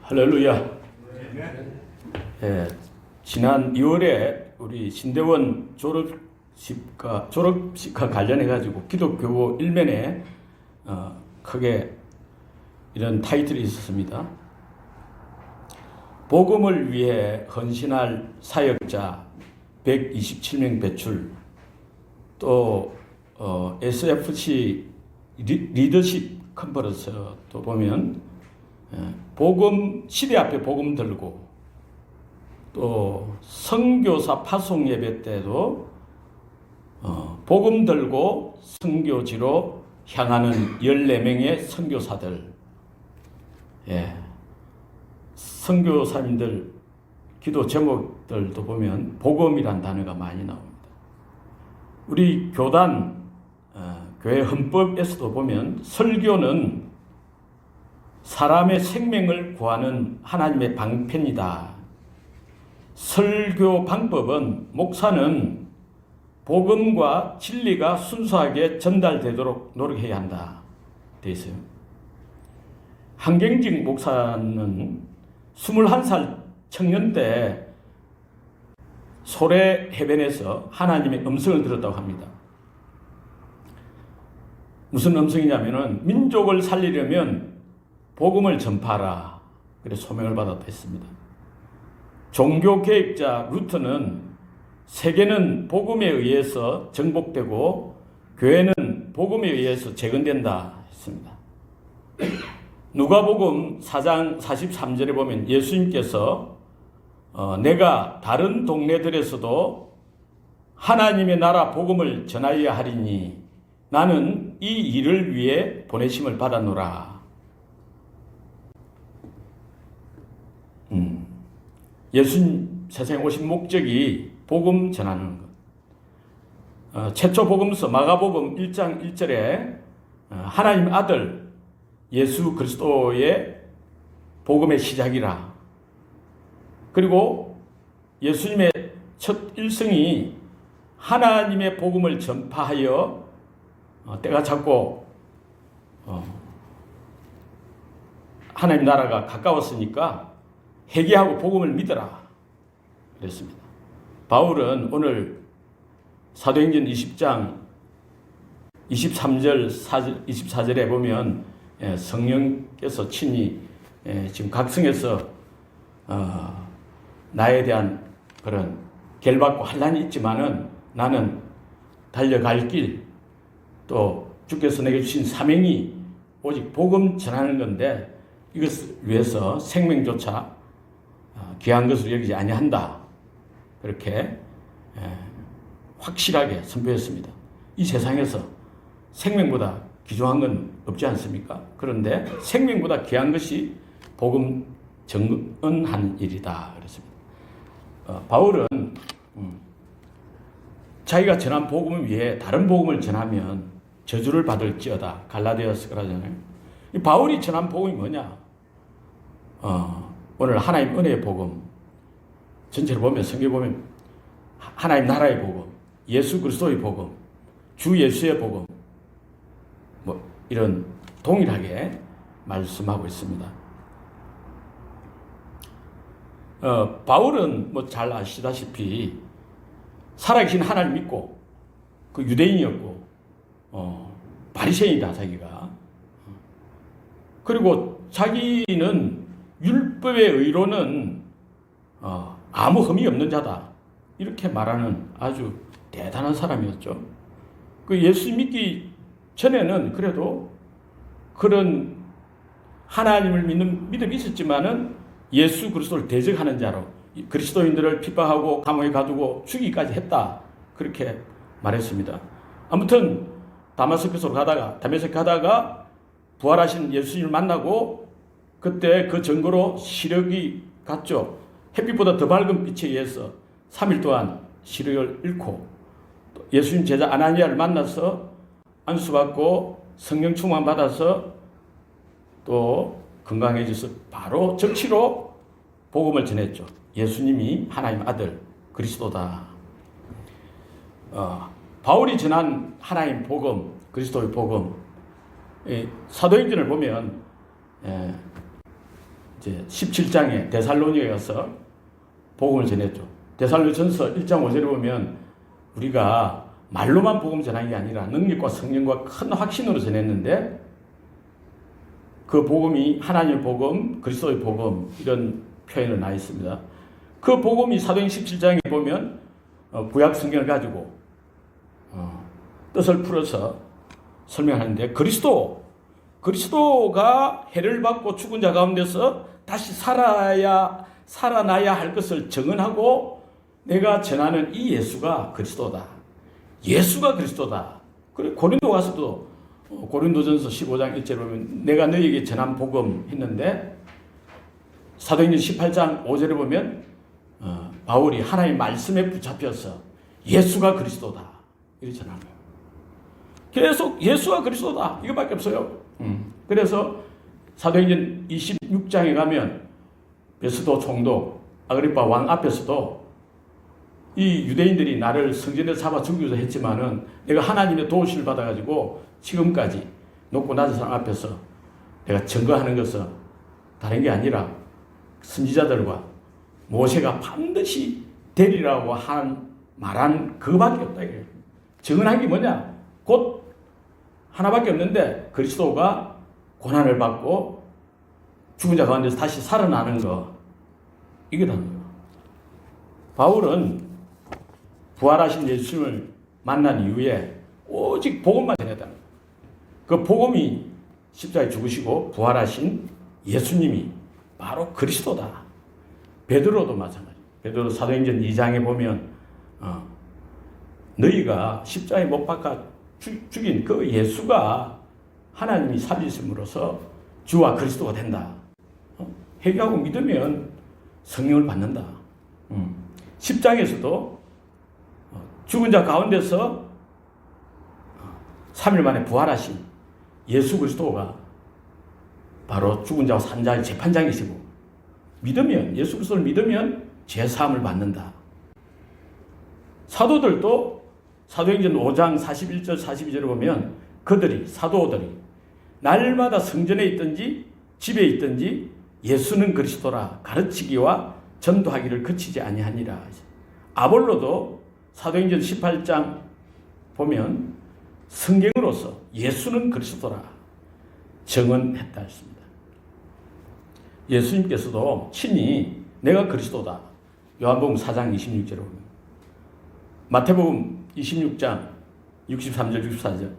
할렐루야. 예, 지난 2월에 우리 신대원 졸업식과 관련해 가지고 기독교 일면에 크게 이런 타이틀이 있었습니다. 복음을 위해 헌신할 사역자 127명 배출, 또 SFC 리더십 컨퍼런스도 보면 복음 시대 앞에 복음 들고, 또 선교사 파송 예배 때도 복음 들고 선교지로 향하는 14명의 선교사들, 선교사님들 기도 제목들도 보면 복음이란 단어가 많이 나옵니다. 우리 교단 교회 헌법에서도 보면 설교는 사람의 생명을 구하는 하나님의 방편이다. 설교 방법은 목사는 복음과 진리가 순수하게 전달되도록 노력해야 한다. 되어 있어요. 한경직 목사는 21살 청년 때 소래 해변에서 하나님의 음성을 들었다고 합니다. 무슨 음성이냐면은 민족을 살리려면 복음을 전파하라. 그래서 소명을 받았다 했습니다. 종교개혁자 루터는 세계는 복음에 의해서 정복되고 교회는 복음에 의해서 재건된다 했습니다. 누가복음 4장 43절에 보면 예수님께서 내가 다른 동네들에서도 하나님의 나라 복음을 전하여야 하리니 나는 이 일을 위해 보내심을 받았노라. 예수님 세상에 오신 목적이 복음 전하는 것. 최초 복음서 마가복음 1장 1절에 하나님 아들 예수 그리스도의 복음의 시작이라. 그리고 예수님의 첫 일성이 하나님의 복음을 전파하여 때가 찼고 하나님 나라가 가까웠으니까 회개하고 복음을 믿어라 그랬습니다. 바울은 오늘 사도행전 20장 23절 24절에 보면 성령께서 친히 지금 각성해서 나에 대한 그런 결받고 환난이 있지만은 나는 달려갈 길, 또 주께서 내게 주신 사명이 오직 복음 전하는 건데 이것을 위해서 생명조차 귀한 것으로 여기지 아니한다. 그렇게 확실하게 선포했습니다. 이 세상에서 생명보다 귀중한 건 없지 않습니까? 그런데 생명보다 귀한 것이 복음 전언하는 일이다. 그랬습니다. 바울은 자기가 전한 복음을 위해 다른 복음을 전하면 저주를 받을지어다. 갈라디아서 그러잖아요. 이 바울이 전한 복음이 뭐냐? 오늘 하나님 은혜의 복음 전체를 보면 성경 보면 하나님 나라의 복음, 예수 그리스도의 복음, 주 예수의 복음, 뭐 이런 동일하게 말씀하고 있습니다. 바울은 뭐 잘 아시다시피 살아계신 하나님 믿고 그 유대인이었고 바리새인이다 자기가. 그리고 자기는 율법의 의로는 아무 흠이 없는 자다. 이렇게 말하는 아주 대단한 사람이었죠. 그 예수 믿기 전에는 그래도 그런 하나님을 믿는 믿음이 있었지만은 예수 그리스도를 대적하는 자로 그리스도인들을 핍박하고 감옥에 가두고 죽이기까지 했다. 그렇게 말했습니다. 아무튼 다메섹으로 가다가 부활하신 예수님을 만나고 그때 그 증거로 시력이 갔죠. 햇빛보다 더 밝은 빛에 의해서 3일 동안 시력을 잃고 예수님 제자 아나니아를 만나서 안수받고 성령 충만 받아서 또 건강해져서 바로 적시로 복음을 전했죠. 예수님이 하나님 아들 그리스도다. 바울이 전한 하나님 복음, 그리스도의 복음, 사도행전을 보면 이제 17장에 데살로니가에 가서 복음을 전했죠. 데살로니전서 1장 5절에 보면 우리가 말로만 복음 전하는 게 아니라 능력과 성령과 큰 확신으로 전했는데 그 복음이 하나님의 복음, 그리스도의 복음 이런 표현을 나 있습니다. 그 복음이 사도행전 17장에 보면 구약 성경을 가지고 뜻을 풀어서 설명하는데 그리스도가 해를 받고 죽은 자 가운데서 다시 살아나야 할 것을 증언하고 내가 전하는 이 예수가 그리스도다. 예수가 그리스도다. 그리고 고린도 가서도 고린도전서 15장 1절에 보면 내가 너희에게 전한 복음 했는데 사도행전 18장 5절에 보면 바울이 하나님의 말씀에 붙잡혀서 예수가 그리스도다. 이렇게 전한 거예요. 계속 예수가 그리스도다. 이거밖에 없어요. 그래서 사도행전 26장에 가면 베스도 총독 아그리파 왕 앞에서도 이 유대인들이 나를 성전에 잡아 죽이고자 했지만은 내가 하나님의 도우심을 받아가지고 지금까지 높고 낮은 사람 앞에서 내가 증거하는 것은 다른 게 아니라 선지자들과 모세가 반드시 되리라고 말한 그거밖에 없다. 이게 증언한 게 뭐냐? 곧 하나밖에 없는데 그리스도가 고난을 받고 죽은 자 가운데서 다시 살아나는 거. 이게 다는 거예요. 바울은 부활하신 예수님을 만난 이후에 오직 복음만 전했다는 거예요. 그 복음이 십자가에 죽으시고 부활하신 예수님이 바로 그리스도다. 베드로도 마찬가지. 베드로 사도행전 2장에 보면 너희가 십자가에 못 박아 죽인 그 예수가 하나님이 살리심으로써 주와 그리스도가 된다. 회개하고 믿으면 성령을 받는다. 10장에서도 죽은 자 가운데서 3일 만에 부활하신 예수 그리스도가 바로 죽은 자와 산 자의 재판장이시고 믿으면 예수 그리스도를 믿으면 죄사함을 받는다. 사도들도 사도행전 5장 41절 42절을 보면 사도들이 날마다 성전에 있든지 집에 있든지 예수는 그리스도라 가르치기와 전도하기를 그치지 아니하니라. 아볼로도 사도행전 18장 보면 성경으로서 예수는 그리스도라 증언했다 했습니다. 예수님께서도 친히 내가 그리스도다. 요한복음 4장 26절에 보면 마태복음 26장 63절 64절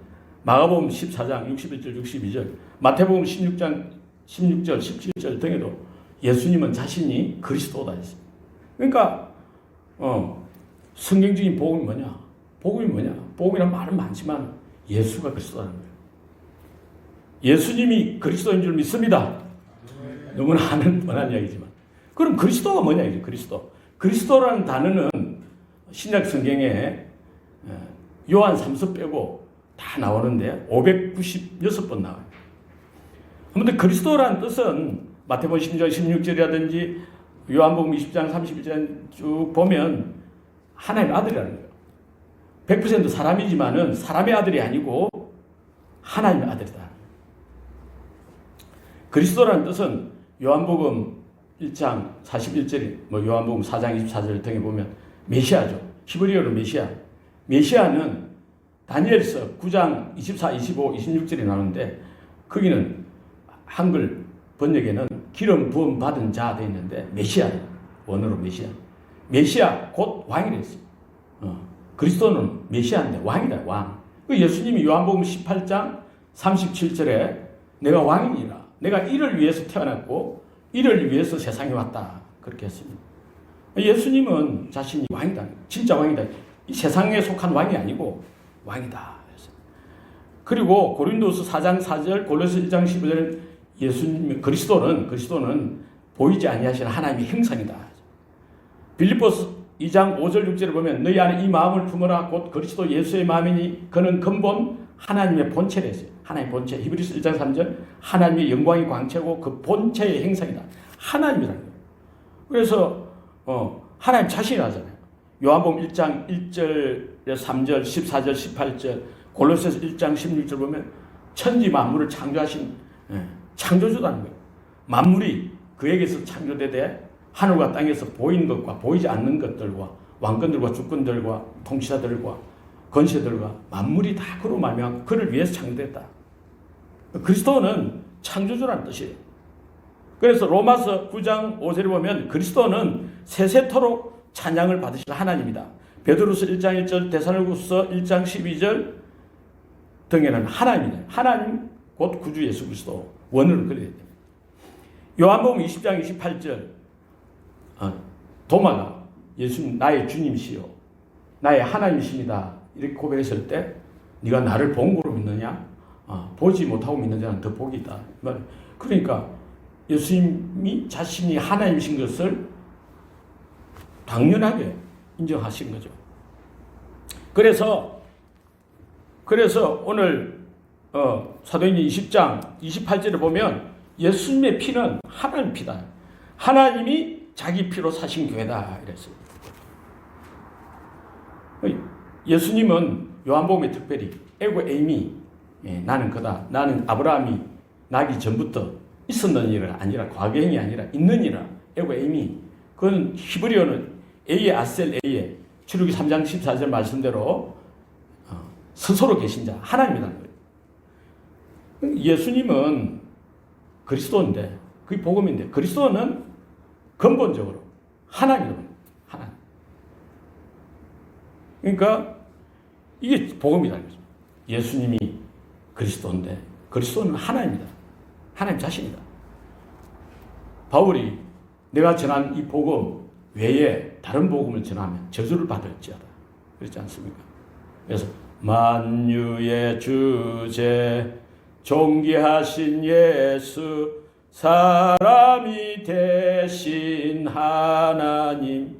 마가복음 14장 61절 62절 마태복음 16장 16절 17절 등에도 예수님은 자신이 그리스도다 했습니다. 그러니까 성경적인 복음이 뭐냐? 복음이 뭐냐? 복음이란 말은 많지만 예수가 그리스도라는 거예요. 예수님이 그리스도인 줄 믿습니다. 너무나 아는 뻔한 이야기지만 그럼 그리스도가 뭐냐 이제 그리스도라는 단어는 신약 성경에 요한 3서 빼고 다 나오는데 596번 나와요. 아무튼 그리스도라는 뜻은 마태복음 16장 16절이라든지 요한복음 20장 31절 쭉 보면 하나님의 아들이라는 거예요. 100% 사람이지만은 사람의 아들이 아니고 하나님의 아들이다. 그리스도라는 뜻은 요한복음 1장 41절, 요한복음 4장 24절 등에 보면 메시아죠. 히브리어로 메시아. 메시아는 다니엘서 9장 24, 25, 26절이 나오는데 거기는 한글 번역에는 기름 부음 받은 자 되어 있는데 메시아, 원어로 메시아. 메시아 곧 왕이라 했어요. 그리스도는 메시아인데 왕이다, 왕. 그 예수님이 요한복음 18장 37절에 내가 왕이니라. 내가 이를 위해서 태어났고 이를 위해서 세상에 왔다. 그렇게 했습니다. 예수님은 자신이 왕이다. 진짜 왕이다. 이 세상에 속한 왕이 아니고 왕이다. 그리고 고린도서 4장 4절, 골로새 1장 15절은 예수님, 그리스도는 보이지 아니하시는 하나님의 형상이다. 빌립보서 2장 5절 6절을 보면 너희 안에 이 마음을 품어라 곧 그리스도 예수의 마음이니 그는 근본 하나님의 본체라 했어요. 하나님의 본체. 히브리서 1장 3절 하나님의 영광의 광채고 그 본체의 형상이다. 하나님이라는 거예요. 그래서 하나님 자신이 하잖아요. 요한복음 1장 1절 3절 14절 18절 골로새서 1장 16절 보면 천지 만물을 창조하신 창조주라는 거예요. 만물이 그에게서 창조되되 하늘과 땅에서 보이는 것과 보이지 않는 것들과 왕권들과 주권들과 통치자들과 권세들과 만물이 다 그로 말미암아 그를 위해서 창조됐다. 그리스도는 창조주라는 뜻이에요. 그래서 로마서 9장 5절에 보면 그리스도는 세세토록 찬양을 받으실 하나님이다. 베드로서 1장 1절, 데살로니가서 1장 12절 등에는 하나님이다. 하나님 곧 구주 예수 그리스도 원어를 그려야 됩니다. 요한복음 20장 28절 도마가 예수님 나의 주님이시요 나의 하나님이십니다. 이렇게 고백했을 때 네가 나를 본 거로 믿느냐? 보지 못하고 믿는 자는 더 복이 있다. 그러니까 예수님이 자신이 하나님이신 것을 당연하게 인정하신 거죠. 그래서 오늘 사도행전 20장 28절에 보면 예수님의 피는 하나님 피다. 하나님이 자기 피로 사신 교회다 이랬어요. 예수님은 요한복음에 특별히 에고 에이미 나는 그다. 나는 아브라함이 나기 전부터 있었는 일이 아니라 과거형이 아니라 있는 이라 에고 에이미. 그건 히브리어는 에이에 아셀 에이에 출애굽기 3장 14절 말씀대로 스스로 계신 자 하나님이라는 거예요. 예수님은 그리스도인데 그게 복음인데 그리스도는 근본적으로 하나님이라는 거예요. 하나님. 그러니까 이게 복음이라는 거죠. 예수님이 그리스도인데 그리스도는 하나님이다. 하나님 자신이다. 바울이 내가 전한 이 복음 외에 다른 복음을 전하면 저주를 받을지어다. 그렇지 않습니까? 그래서 만유의 주제 존귀하신 예수 사람이 되신 하나님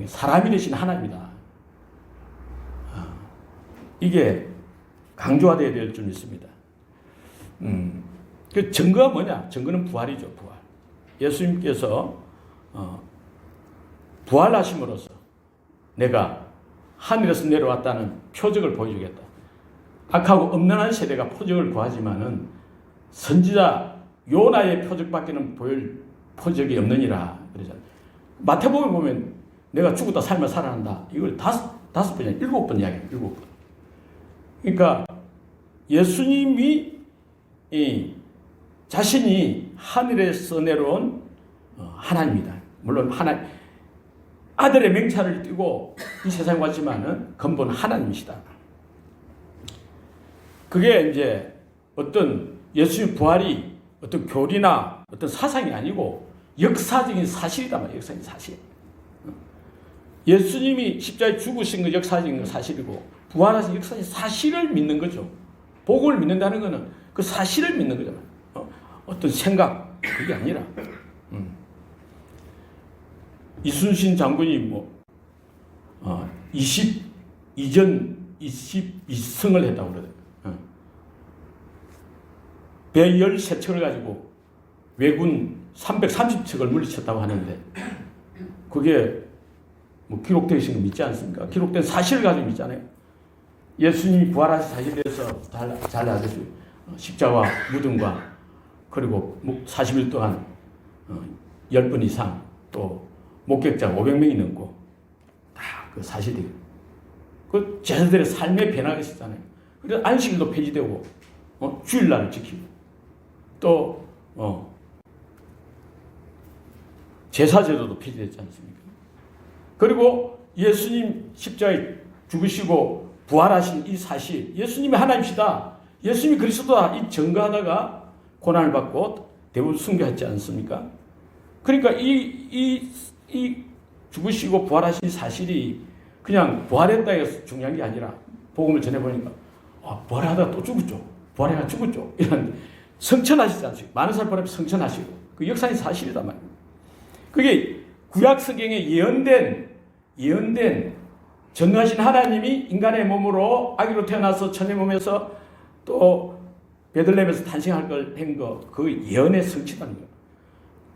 사람이 되신 하나님이다. 이게 강조가 되어야 될 줄 믿습니다. 그 증거가 뭐냐? 증거는 부활이죠. 부활. 예수님께서 부활하심으로써 내가 하늘에서 내려왔다는 표적을 보여주겠다. 악하고 엄난한 세대가 표적을 구하지만은 선지자 요나의 표적밖에는 보일 표적이 없느니라 그러잖아요. 마태복음에 보면 내가 죽었다 살면 살아난다. 이걸 다섯 번이나 7번 이야기해요. 7번. 그러니까 예수님이 자신이 하늘에서 내려온 하나님이다. 물론 하나님 아들의 명찰을 띠고 이 세상에 왔지만은 근본 하나님이시다. 그게 이제 어떤 예수의 부활이 어떤 교리나 어떤 사상이 아니고 역사적인 사실이다 말이에요. 역사적인 사실. 예수님이 십자가에 죽으신 거 역사적인 사실이고 부활하신 역사적인 사실을 믿는 거죠. 복음을 믿는다는 것은 그 사실을 믿는 거잖아요. 어떤 생각 그게 아니라. 이순신 장군이 22승을 했다고 그러더라고요. 배 13척을 가지고 왜군 330척을 물리쳤다고 하는데 그게 기록되어 있는 거 믿지 않습니까? 기록된 사실을 가지고 믿잖아요. 예수님이 부활하신 사실에 대해서 잘 아시죠? 십자가 무덤과 그리고 40일 동안 10번 이상 또 목격자 500명이 넘고 다 그 사실이 그 제자들의 삶의 변화가 있었잖아요. 그래서 안식일도 폐지되고 주일날을 지키고 또 제사제도도 폐지됐지 않습니까? 그리고 예수님 십자가에 죽으시고 부활하신 이 사실 예수님이 하나님이시다. 예수님이 그리스도다. 이 증거하다가 고난을 받고 대부분 순교했지 않습니까? 그러니까 이 죽으시고 부활하신 사실이 그냥 부활했다 해서 중요한 게 아니라 복음을 전해보니까 부활하다가 또 죽었죠. 부활해가 죽었죠. 이런 성천하시지 않습니까? 많은 사람 앞에 성천하시고 그 역사의 사실이단 말이에요. 그게 구약 성경에 예언된 전능하신 하나님이 인간의 몸으로 아기로 태어나서 천의 몸에서 또 베들레헴에서 탄생할 걸 한 거 그 예언의 성취라는 거예요.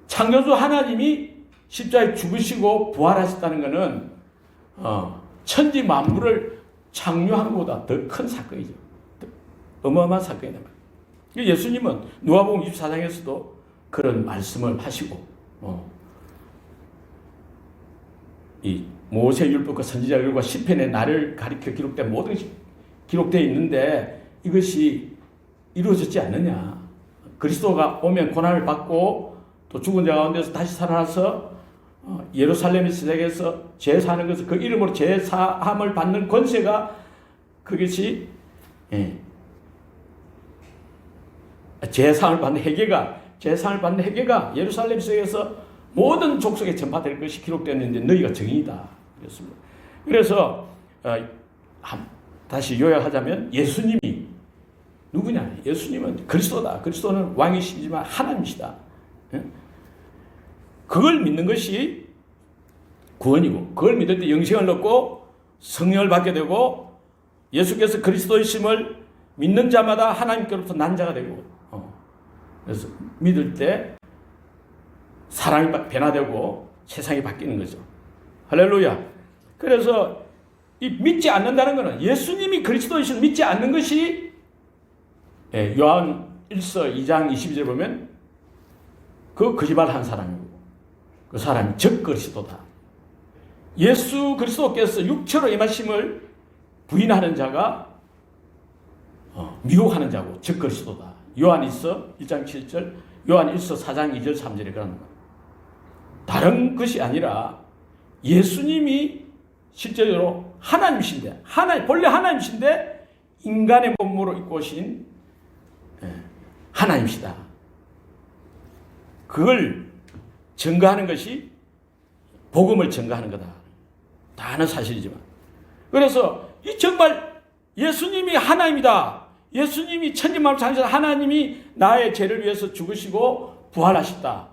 창조주 하나님이 십자가에 죽으시고 부활하셨다는 것은 천지 만물을 창조한 것보다 더 큰 사건이죠. 어마어마한 사건이다. 예수님은 누가복음 24장에서도 그런 말씀을 하시고 이 모세율법과 선지자들과 시편의 나를 가리켜 기록된 모든 것이 기록되어 있는데 이것이 이루어졌지 않느냐. 그리스도가 오면 고난을 받고 또 죽은 자 가운데서 다시 살아나서 예루살렘 시작해서 죄 사는 것을 그 이름으로 죄 사함을 받는 권세가 그것이 제사를 받는 회개가 예루살렘 속에서 모든 족속에 전파될 것이 기록되었는데 너희가 증인이다. 그랬습니다. 그래서 다시 요약하자면 예수님이 누구냐? 예수님은 그리스도다. 그리스도는 왕이시지만 하나님이시다. 그걸 믿는 것이 구원이고 그걸 믿을 때 영생을 얻고 성령을 받게 되고 예수께서 그리스도이심을 믿는 자마다 하나님께로부터 난 자가 되고 그래서 믿을 때 사람이 변화되고 세상이 바뀌는 거죠. 할렐루야. 그래서 이 믿지 않는다는 것은 예수님이 그리스도이심을 믿지 않는 것이 요한 1서 2장 22절에 보면 그 거짓말한 사람이고 그 사람이 적 그리스도다. 예수 그리스도께서 육체로 임하심을 부인하는 자가 미혹하는 자고 적 그리스도다. 요한 1서 1장 7절, 요한 1서 4장 2절 3절에 그러는 것. 다른 것이 아니라 예수님이 실제로 하나님이신데 본래 하나님이신데 인간의 몸으로 입고 오신 하나님이시다. 그걸 증거하는 것이 복음을 증거하는 거다. 다 아는 사실이지만. 그래서 이 정말 예수님이 하나님이다. 예수님이 천지만물 창조자 하나님이 나의 죄를 위해서 죽으시고 부활하셨다.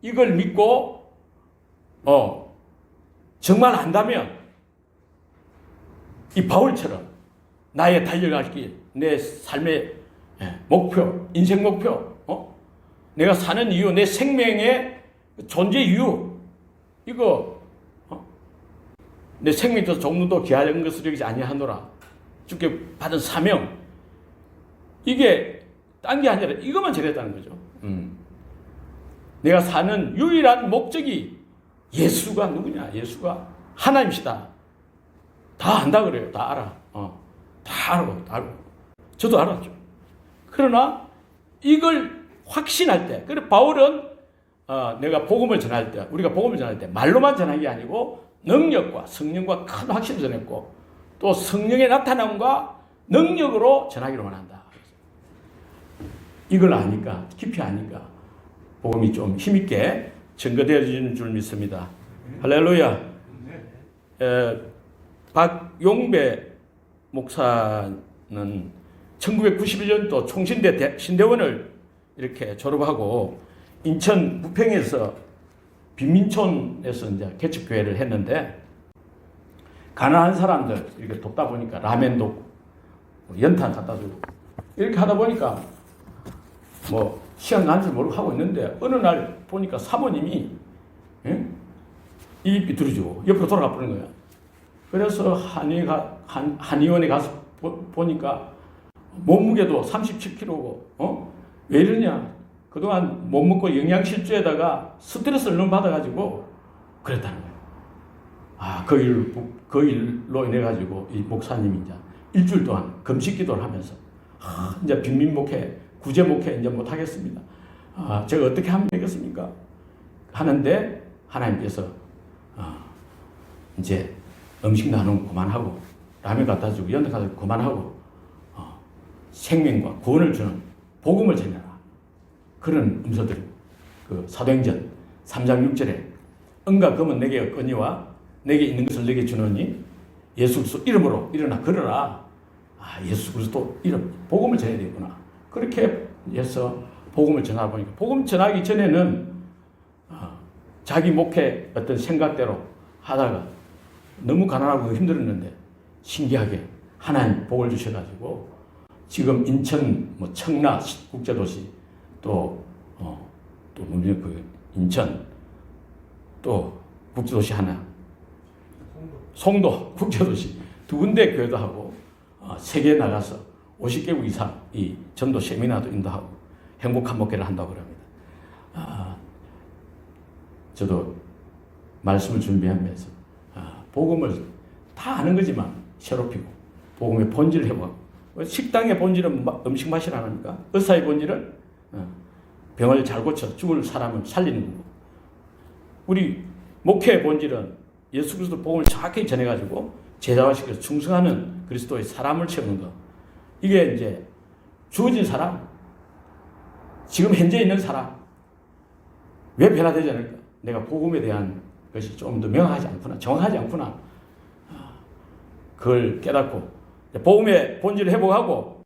이걸 믿고 정말 안다면 이 바울처럼 나의 달려갈 길, 내 삶의 목표, 인생 목표, 내가 사는 이유, 내 생명의 존재 이유, 이거 내 생명에 있어서 종류도 귀한 것을 여기지 아니하노라. 주께 받은 사명, 이게 딴 게 아니라 이것만 전했다는 거죠. 내가 사는 유일한 목적이 예수가 누구냐? 예수가 하나님이시다. 다 안다 그래요. 다 알아. 다 알고. 저도 알았죠. 그러나 이걸 확신할 때, 그래 바울은 내가 복음을 전할 때, 우리가 복음을 전할 때 말로만 전한 게 아니고 능력과 성령과 큰 확신을 전했고 또 성령의 나타남과 능력으로 전하기로 한다. 이걸 아니까, 깊이 아니까 복음이 좀 힘있게 증거되어지는 줄 믿습니다. 할렐루야. 박용배 목사는 1991년도 총신대 신대원을 이렇게 졸업하고 인천 부평에서 빈민촌에서 이제 개척교회를 했는데 가난한 사람들 이렇게 돕다 보니까 라면도 연탄 갖다 주고 이렇게 하다 보니까 뭐 시간 난 줄 모르고 하고 있는데 어느 날 보니까 사모님이 이 비뚤어지고 옆으로 돌아가 버린 거야. 그래서 한의원에 가서 보니까 몸무게도 37kg고 왜 이러냐? 그동안 못 먹고 영양실조에다가 스트레스를 너무 받아가지고 그랬다는 거예요. 그 일로 인해가지고 이 목사님이 이제 일주일 동안 금식 기도를 하면서 이제 빈민 목회, 구제 목회 이제 못 하겠습니다. 제가 어떻게 하면 되겠습니까? 하는데 하나님께서 이제 음식 나누는 거 그만하고 라면 갖다 주고 연탄 갖다 주고 그만하고 생명과 구원을 주는 복음을 전해라. 그런 음소들이 그 사도행전 3장 6절에 은과 금은 내게 없거니와 내게 있는 것을 내게 주노니 예수 그리스도 이름으로 일어나 걸어라. 예수 그리스도 이름 복음을 전해야 되구나. 그렇게 해서 복음을 전하다 보니까 복음 전하기 전에는 자기 목회 어떤 생각대로 하다가 너무 가난하고 힘들었는데 신기하게 하나님 복을 주셔가지고 지금 인천 청라 국제도시 또 인천 또 국제도시 하나 송도 국제도시 두 군데 교회도 하고 세계에 나가서 50개국 이상 이 전도 세미나도 인도하고 행복한 목회를 한다고 합니다. 저도 말씀을 준비하면서 복음을 다 아는 거지만 새롭히고 복음의 본질을 회복하고, 식당의 본질은 음식 맛이 나니까 의사의 본질은 병을 잘 고쳐 죽을 사람을 살리는 거고, 우리 목회의 본질은 예수 그리스도 복음을 정확히 전해가지고 제자화시켜서 충성하는 그리스도의 사람을 채우는 거. 이게 이제 주어진 사람, 지금 현재 있는 사람, 왜 변화되지 않을까? 내가 복음에 대한 것이 좀 더 명확하지 않구나, 정확하지 않구나. 그걸 깨닫고 복음의 본질을 회복하고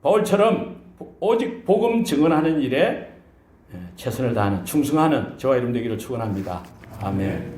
바울처럼 오직 복음 증언하는 일에 최선을 다하는 충성하는 저와 여러분 되기를 축원합니다. 아멘.